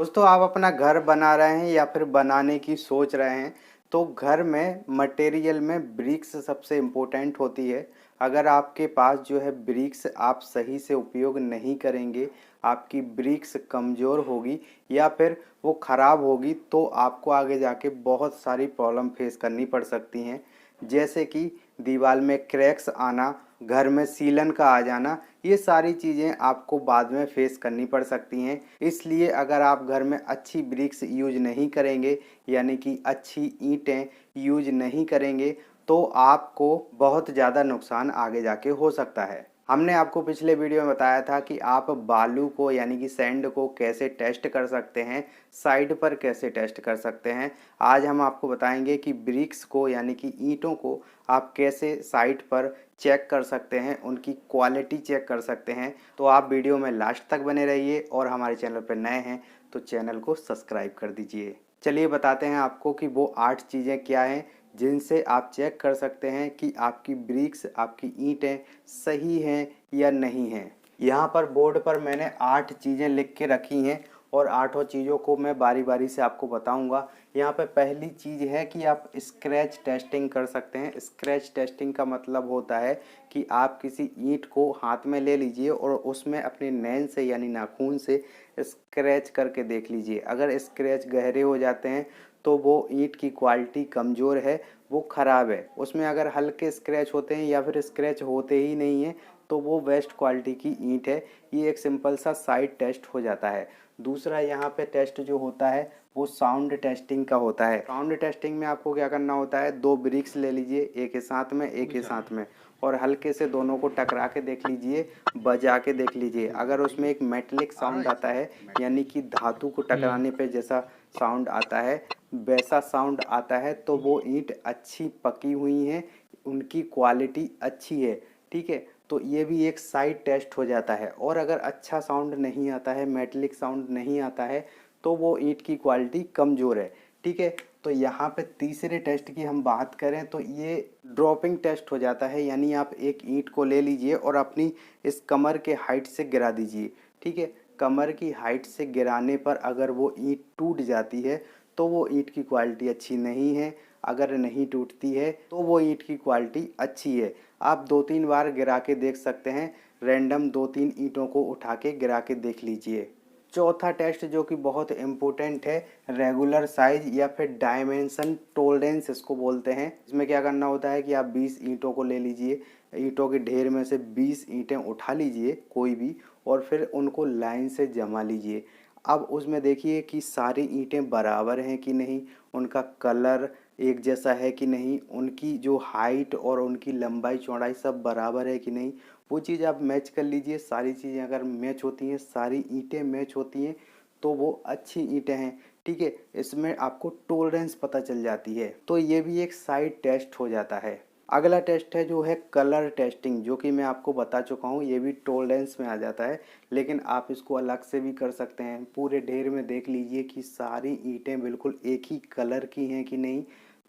दोस्तों, आप अपना घर बना रहे हैं या फिर बनाने की सोच रहे हैं, तो घर में मटेरियल में ब्रिक्स सबसे इम्पोर्टेंट होती है। अगर आपके पास जो है ब्रिक्स आप सही से उपयोग नहीं करेंगे, आपकी ब्रिक्स कमज़ोर होगी या फिर वो ख़राब होगी, तो आपको आगे जाके बहुत सारी प्रॉब्लम फेस करनी पड़ सकती हैं। जैसे कि दीवार में क्रैक्स आना, घर में सीलन का आ जाना, ये सारी चीज़ें आपको बाद में फेस करनी पड़ सकती हैं। इसलिए अगर आप घर में अच्छी ब्रिक्स यूज नहीं करेंगे, यानी कि अच्छी ईंटें यूज नहीं करेंगे, तो आपको बहुत ज़्यादा नुकसान आगे जाके हो सकता है। हमने आपको पिछले वीडियो में बताया था कि आप बालू को यानी कि सैंड को कैसे टेस्ट कर सकते हैं, साइड पर कैसे टेस्ट कर सकते हैं। आज हम आपको बताएंगे कि ब्रिक्स को यानी कि ईंटों को आप कैसे साइट पर चेक कर सकते हैं, उनकी क्वालिटी चेक कर सकते हैं। तो आप वीडियो में लास्ट तक बने रहिए और हमारे चैनल पर नए हैं तो चैनल को सब्सक्राइब कर दीजिए। चलिए बताते हैं आपको कि वो 8 चीज़ें क्या हैं जिनसे आप चेक कर सकते हैं कि आपकी ब्रिक्स, आपकी ईंटें सही हैं या नहीं हैं। यहाँ पर बोर्ड पर मैंने 8 चीज़ें लिख के रखी हैं और 8 चीज़ों को मैं बारी बारी से आपको बताऊंगा। यहाँ पे पहली चीज़ है कि आप स्क्रैच टेस्टिंग कर सकते हैं। स्क्रैच टेस्टिंग का मतलब होता है कि आप किसी ईंट को हाथ में ले लीजिए और उसमें अपने नैन से यानी नाखून से स्क्रैच करके देख लीजिए। अगर स्क्रैच गहरे हो जाते हैं तो वो ईंट की क्वालिटी कमज़ोर है, वो ख़राब है। उसमें अगर हल्के स्क्रैच होते हैं या फिर स्क्रैच होते ही नहीं हैं तो वो बेस्ट क्वालिटी की ईंट है। ये एक सिंपल सा साइड टेस्ट हो जाता है। दूसरा यहाँ पे टेस्ट जो होता है वो साउंड टेस्टिंग का होता है। साउंड टेस्टिंग में आपको क्या करना होता है, 2 ब्रिक्स ले लीजिए, एक के साथ में एक के साथ में, और हल्के से दोनों को टकरा के देख लीजिए, बजा के देख लीजिए। अगर उसमें एक मेटेलिक साउंड आता है यानी कि धातु को टकराने पे जैसा साउंड आता है, वैसा साउंड आता है, तो वो ईंट अच्छी पकी हुई हैं, उनकी क्वालिटी अच्छी है। ठीक है, तो ये भी एक साइड टेस्ट हो जाता है। और अगर अच्छा साउंड नहीं आता है, मेटेलिक साउंड नहीं आता है, तो वो ईंट की क्वालिटी कमज़ोर है। ठीक है, तो यहाँ पे तीसरे टेस्ट की हम बात करें तो ये ड्रॉपिंग टेस्ट हो जाता है। यानी आप एक ईंट को ले लीजिए और अपनी इस कमर के हाइट से गिरा दीजिए। ठीक है, कमर की हाइट से गिराने पर अगर वो ईंट टूट जाती है तो वो ईंट की क्वालिटी अच्छी नहीं है। अगर नहीं टूटती है तो वो ईंट की क्वालिटी अच्छी है। आप 2-3 बार गिरा के देख सकते हैं, रैंडम 2-3 ईंटों को उठा के गिरा के देख लीजिए। चौथा टेस्ट जो कि बहुत इम्पोर्टेंट है, रेगुलर साइज या फिर डायमेंशन टोलरेंस इसको बोलते हैं। इसमें क्या करना होता है कि आप 20 ईंटों को ले लीजिए, ईंटों के ढेर में से 20 ईंटें उठा लीजिए कोई भी, और फिर उनको लाइन से जमा लीजिए। अब उसमें देखिए कि सारी ईंटें बराबर हैं कि नहीं, उनका कलर एक जैसा है कि नहीं, उनकी जो हाइट और उनकी लंबाई चौड़ाई सब बराबर है कि नहीं, वो चीज़ आप मैच कर लीजिए। सारी चीज़ें अगर मैच होती हैं, सारी ईंटें मैच होती हैं, तो वो अच्छी ईंटें हैं। ठीक है, इसमें आपको टोलरेंस पता चल जाती है, तो ये भी एक साइड टेस्ट हो जाता है। अगला टेस्ट है जो है कलर टेस्टिंग, जो कि मैं आपको बता चुका हूँ, ये भी टोलरेंस में आ जाता है, लेकिन आप इसको अलग से भी कर सकते हैं। पूरे ढेर में देख लीजिए कि सारी ईंटें बिल्कुल एक ही कलर की हैं कि नहीं,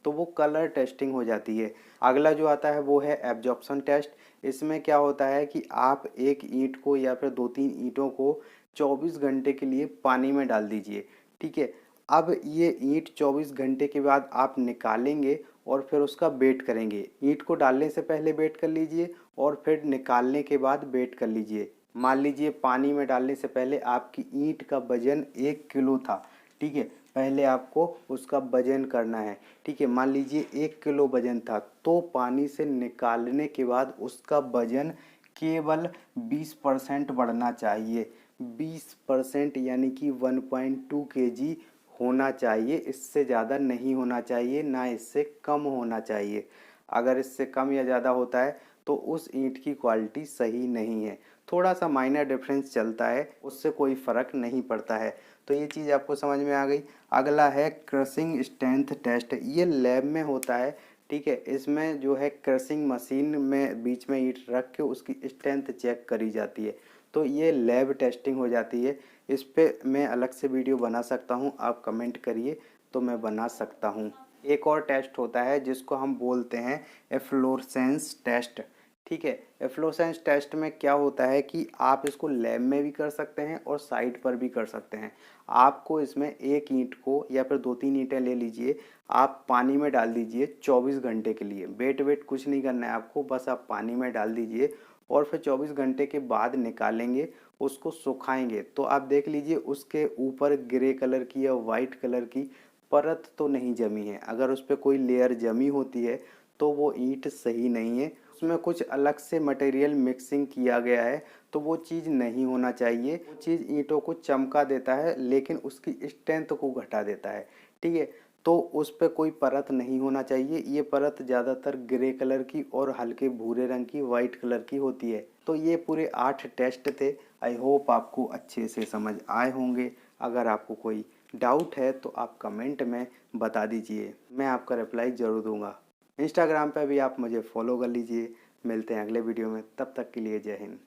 तो वो कलर टेस्टिंग हो जाती है। अगला जो आता है वो है एब्जॉर्प्शन टेस्ट। इसमें क्या होता है कि आप एक ईंट को या फिर 2-3 ईंटों को 24 घंटे के लिए पानी में डाल दीजिए। ठीक है, अब ये ईंट 24 घंटे के बाद आप निकालेंगे और फिर उसका वेट करेंगे। ईंट को डालने से पहले वेट कर लीजिए और फिर निकालने के बाद वेट कर लीजिए। मान लीजिए पानी में डालने से पहले आपकी ईंट का वजन 1 किलो था। ठीक है, पहले आपको उसका वजन करना है। ठीक है, मान लीजिए 1 किलो वजन था, तो पानी से निकालने के बाद उसका वजन केवल 20% बढ़ना चाहिए। 20% यानी कि 1.2 केजी होना चाहिए, इससे ज़्यादा नहीं होना चाहिए, ना इससे कम होना चाहिए। अगर इससे कम या ज़्यादा होता है तो उस ईंट की क्वालिटी सही नहीं है। थोड़ा सा माइनर डिफरेंस चलता है, उससे कोई फ़र्क नहीं पड़ता है। तो ये चीज़ आपको समझ में आ गई। अगला है क्रशिंग स्ट्रेंथ टेस्ट, ये लैब में होता है। ठीक है, इसमें जो है क्रशिंग मशीन में बीच में ईंट रख के उसकी स्ट्रेंथ चेक करी जाती है, तो ये लैब टेस्टिंग हो जाती है। इस पर मैं अलग से वीडियो बना सकता हूँ, आप कमेंट करिए तो मैं बना सकता हूँ। एक और टेस्ट होता है जिसको हम बोलते हैं एफ्लोरेसेंस टेस्ट। ठीक है। एफ्लोरेसेंस टेस्ट में क्या होता है कि आप इसको लैब में भी कर सकते हैं और साइट पर भी कर सकते हैं। आपको इसमें एक ईंट को या फिर 2-3 ईंटें ले लीजिए, आप पानी में डाल दीजिए 24 घंटे के लिए। वेट वेट कुछ नहीं करना है आपको, बस आप पानी में डाल दीजिए और फिर 24 घंटे के बाद निकालेंगे, उसको सुखाएंगे तो आप देख लीजिए उसके ऊपर ग्रे कलर की या वाइट कलर की परत तो नहीं जमी है। अगर उस पर कोई लेयर जमी होती है तो वो ईंट सही नहीं है, उसमें कुछ अलग से मटेरियल मिक्सिंग किया गया है, तो वो चीज़ नहीं होना चाहिए। वो चीज़ ईंटों को चमका देता है लेकिन उसकी स्ट्रेंथ को घटा देता है, ठीक है। तो उस पर कोई परत नहीं होना चाहिए। ये परत ज़्यादातर ग्रे कलर की और हल्के भूरे रंग की वाइट कलर की होती है। तो ये पूरे 8 टेस्ट थे। आई होप आपको अच्छे से समझ आए होंगे। अगर आपको कोई डाउट है तो आप कमेंट में बता दीजिए, मैं आपका रिप्लाई ज़रूर दूंगा। इंस्टाग्राम पे भी आप मुझे फॉलो कर लीजिए। मिलते हैं अगले वीडियो में, तब तक के लिए जय हिंद।